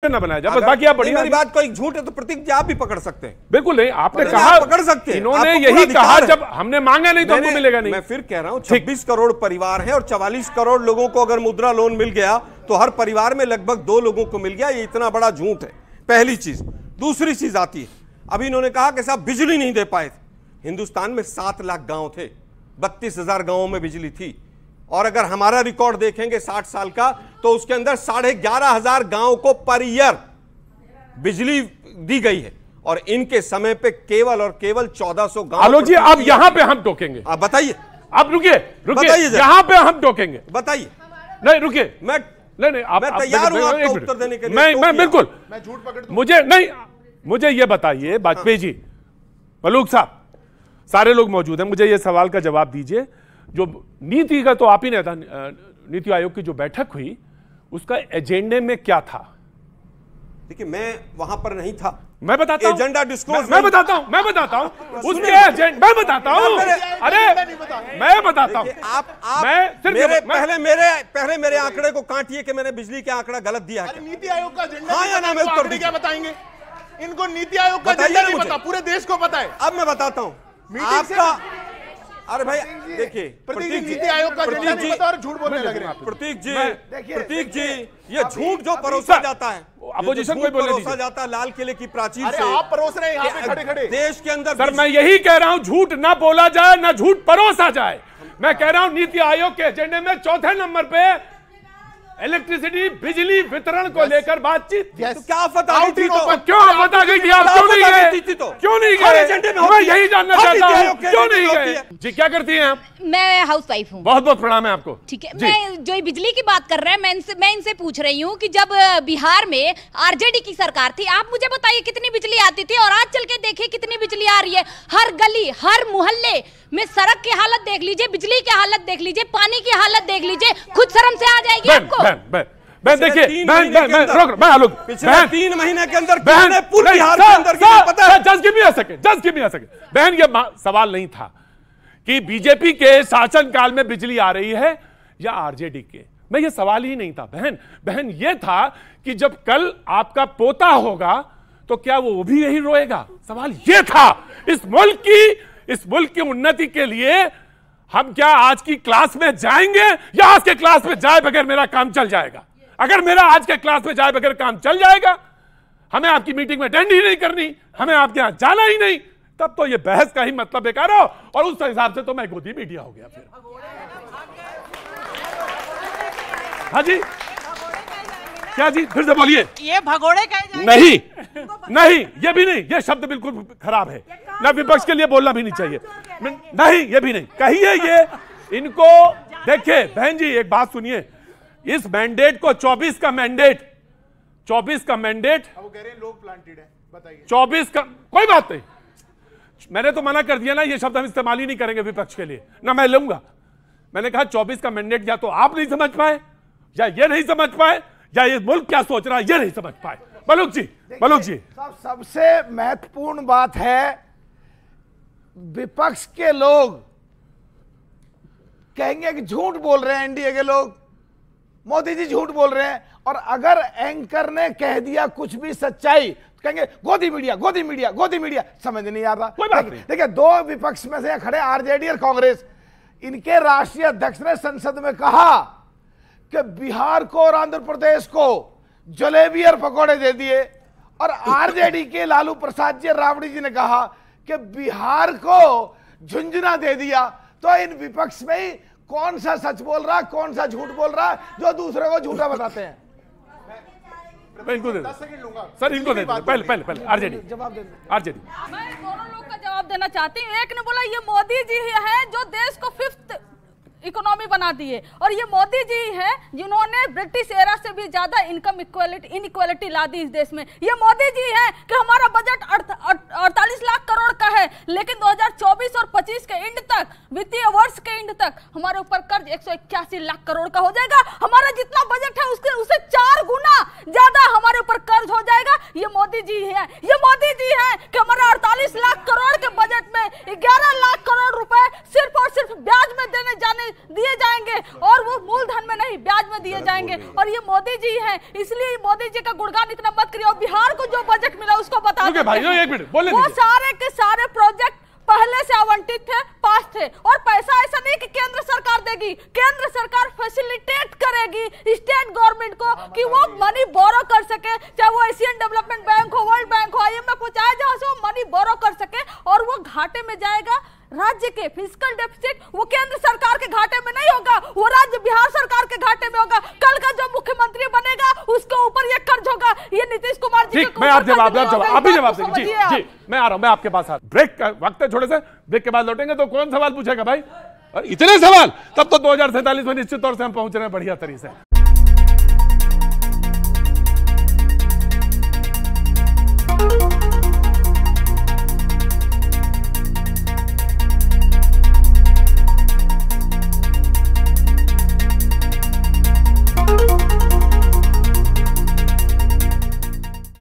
ना बनाया जाए, बस बाकी आप बढ़िया। मेरी बात कोई झूठ है तो प्रतीक जी आप भी पकड़ सकते हैं। बिल्कुल नहीं, आपने कहा पकड़ सकते हैं, इन्होंने यही कहा जब हमने मांगा नहीं तो हमको मिलेगा नहीं। मैं फिर कह रहा हूं 26 करोड़ परिवार है और 44 करोड़ लोगों को अगर मुद्रा लोन मिल गया तो हर परिवार में लगभग 2 लोगों को मिल गया। ये इतना बड़ा झूठ है, पहली चीज। दूसरी चीज आती है, अभी इन्होंने कहा कि साहब बिजली नहीं दे पाए थे। हिंदुस्तान में 7 लाख गांव थे, 32,000 गांवों में बिजली थी, और अगर हमारा रिकॉर्ड देखेंगे 60 साल का तो उसके अंदर 11,500 गांव को पर ईयर बिजली दी गई है, और इनके समय पे केवल और केवल 1400 गांव। आलोक जी अब यहां पे हम टोकेंगे। आप बताइए, आप रुकिए यहां पे हम टोकेंगे। बताइए। नहीं रुकिए, मैं आप तैयार हूं आपका उत्तर देने के लिए। मैं बिल्कुल, मैं झूठ पकड़ दूं। मुझे नहीं, मुझे ये बताइए वाजपेयी जी, मलूक साहब, सारे लोग मौजूद हैं, मुझे ये सवाल का जवाब दीजिए। जो नीति का तो आप ही ने था, नीति आयोग की जो बैठक हुई उसका एजेंडे में क्या था? देखिए मैं वहां पर नहीं था, मैं बताता हूं, एजेंडा डिस्क्लोज मैं बताता हूं उसके एजेंडे मैं बताता हूं। अरे मैं बताता हूं, आप मैं पहले मेरे आंकड़े को काटिए कि मैंने बिजली के आंकड़ा गलत दिया है। नीति आयोग का एजेंडा हाँ या ना में उत्तर क्या बताएंगे? इनको नीति आयोग का एजेंडा नहीं पता, पूरे देश को पता है। अब मैं बताता हूं आपका। अरे भाई देखिए, प्रतीक जी नीति आयोग का एजेंडा नहीं पता और झूठ बोलने लग रहे हैं। प्रतीक जी ये झूठ जो परोसा जाता है, अपोजिशन कोई बोलने परोसा जाता है लाल किले की प्राचीर से। आप परोस रहे हैं यहाँ पे खड़े खड़े देश के अंदर। सर मैं यही कह रहा हूं, झूठ ना बोला जाए ना झूठ परोसा जाए। मैं कह रहा हूं नीति आयोग के एजेंडे में चौथे नंबर पे इलेक्ट्रिसिटी बिजली वितरण को लेकर बातचीत। तो क्या आफत आ गई थी? तो क्यों आफत आ गई थी? आप क्यों नहीं गए? क्यों नहीं गए? मैं यही जानना चाहता हूं, क्यों नहीं गए? जी क्या करती हैं आप? मैं हाउस वाइफ हूँ। बहुत बहुत प्रणाम है आपको। ठीक है, मैं जो बिजली की बात कर रहे हैं, मैं इनसे पूछ रही हूँ कि जब बिहार में आरजेडी की सरकार थी, आप मुझे बताइए कितनी बिजली आती थी, और आज चल के देखिए कितनी बिजली आ रही है। हर गली हर मोहल्ले में सड़क की हालत देख लीजिए, बिजली की हालत देख लीजिए, पानी की हालत देख लीजिए, खुद शर्म से आ जाएगी आपको। देखिए पिछले 3 महीने के अंदर बहन, ये सवाल नहीं था कि बीजेपी के शासनकाल में बिजली आ रही है या आरजेडी के, मैं ये सवाल ही नहीं था बहन ये था कि जब कल आपका पोता होगा तो क्या वो भी यही रोएगा? सवाल ये था। इस मुल्क की उन्नति के लिए हम क्या आज की क्लास में जाएंगे या आज के क्लास में जाए बगैर मेरा काम चल जाएगा? अगर मेरा आज के क्लास में जाए बगैर काम चल जाएगा, हमें आपकी मीटिंग में अटेंड ही नहीं करनी, हमें आपके यहां जाना ही नहीं, तब तो ये बहस का ही मतलब बेकार हो। और उस हिसाब से तो मैं गोदी मीडिया हो गया फिर। हाँ जी, क्या जी, फिर से बोलिए। ये भगोड़े कहे नहीं, ये भी नहीं, ये शब्द बिल्कुल खराब है ना, विपक्ष के लिए बोलना भी नहीं चाहिए। नहीं, ये भी नहीं कहिए ये इनको। देखिए बहन जी एक बात सुनिए, इस मैंडेट को 24 का मैंडेट वो कह रहे हैं लोग प्लांटेड है, बताइए 24 का कोई बात नहीं। मैंने तो मना कर दिया ना, ये शब्द हम इस्तेमाल ही नहीं करेंगे विपक्ष के लिए, ना मैं लूंगा। मैंने कहा 24 का मैंडेट या तो आप नहीं समझ पाए, या ये नहीं समझ पाए, या ये मुल्क क्या सोच रहा है ये नहीं समझ पाए। मलूक जी सबसे महत्वपूर्ण बात है, विपक्ष के लोग कहेंगे कि झूठ बोल रहे हैं एनडीए के लोग, मोदी जी झूठ बोल रहे हैं, और अगर एंकर ने कह दिया कुछ भी सच्चाई तो कहेंगे गोदी मीडिया। समझ नहीं आ रहा। देखिए 2 विपक्ष में से खड़े आरजेडी और कांग्रेस, इनके राष्ट्रीय अध्यक्ष ने संसद में कहा कि बिहार को और आंध्र प्रदेश को जलेबी और पकौड़े दे दिए, और आरजेडी के लालू प्रसाद जी राबड़ी जी ने कहा कि बिहार को झुंझुना दे दिया। तो इन विपक्ष में ही कौन सा सच बोल रहा, कौन सा झूठ बोल रहा, जो दूसरे को झूठा बताते हैं? इनको दे सर, इनको दे पहले आरजेडी जवाब दे। आरजेडी मैं दोनों लोग का जवाब देना चाहती हूँ। एक ने बोला ये मोदी जी है जो देश को 5th इकोनॉमी बना दी है, और ये मोदी जी हैं जिन्होंने ब्रिटिश एरा से भी ज्यादा इनकम इनइक्वालिटी ला दी इस देश में। ये मोदी जी हैं कि हमारा बजट 48 लाख करोड़ का है, लेकिन 2024 और 25 के एंड तक, वित्तीय वर्ष के एंड तक हमारे ऊपर कर्ज 181 लाख करोड़ का हो जाएगा। हमारा जितना बजट है उससे 4 गुना ज्यादा हमारे ऊपर कर्ज हो जाएगा। ये मोदी जी हैं कि हमारा 48 लाख करोड़ के बजट में 11 लाख करोड़ रुपए सिर्फ और सिर्फ ब्याज में दिए जाएंगे और वो मूलधन में नहीं, ब्याज में दिए जाएंगे। और ये मोदी जी हैं, इसलिए मोदी जी का गुणगान इतना मत करिए। और बिहार को जो बजट मिला उसको बता दो भाई, एक मिनट बोले, वो सारे के सारे प्रोजेक्ट पहले से आवंटित थे, पास थे। और पैसा ऐसा नहीं कि केंद्र सरकार देगी, केंद्र सरकार फैसिलिटेट करेगी स्टेट गवर्नमेंट को कि वो मनी बोरो कर सके, चाहे वो एशियन डेवलपमेंट बैंक हो, वर्ल्ड बैंक हो, IMF हो, चाहे जहां से वो मनी बोरो कर सके। और वो घाटे में जाएगा राज्य के फिस्कल डेफिसिट, वो केंद्र सरकार के घाटे में नहीं होगा, वो राज्य बिहार सरकार के घाटे में होगा। कल का जो मुख्यमंत्री बनेगा उसके ऊपर ये कर्ज होगा। ये नीतीश कुमार जी ठीक, मैं आप जवाब अभी जवाब देंगे। जी मैं आ रहा हूं, मैं आपके पास ब्रेक का वक्त है, थोड़े से ब्रेक के बाद लौटेंगे। तो कौन सवाल पूछेगा भाई? इतने सवाल, तब तो 2047 में निश्चित तौर से हम पहुंच रहे हैं बढ़िया तरीके से।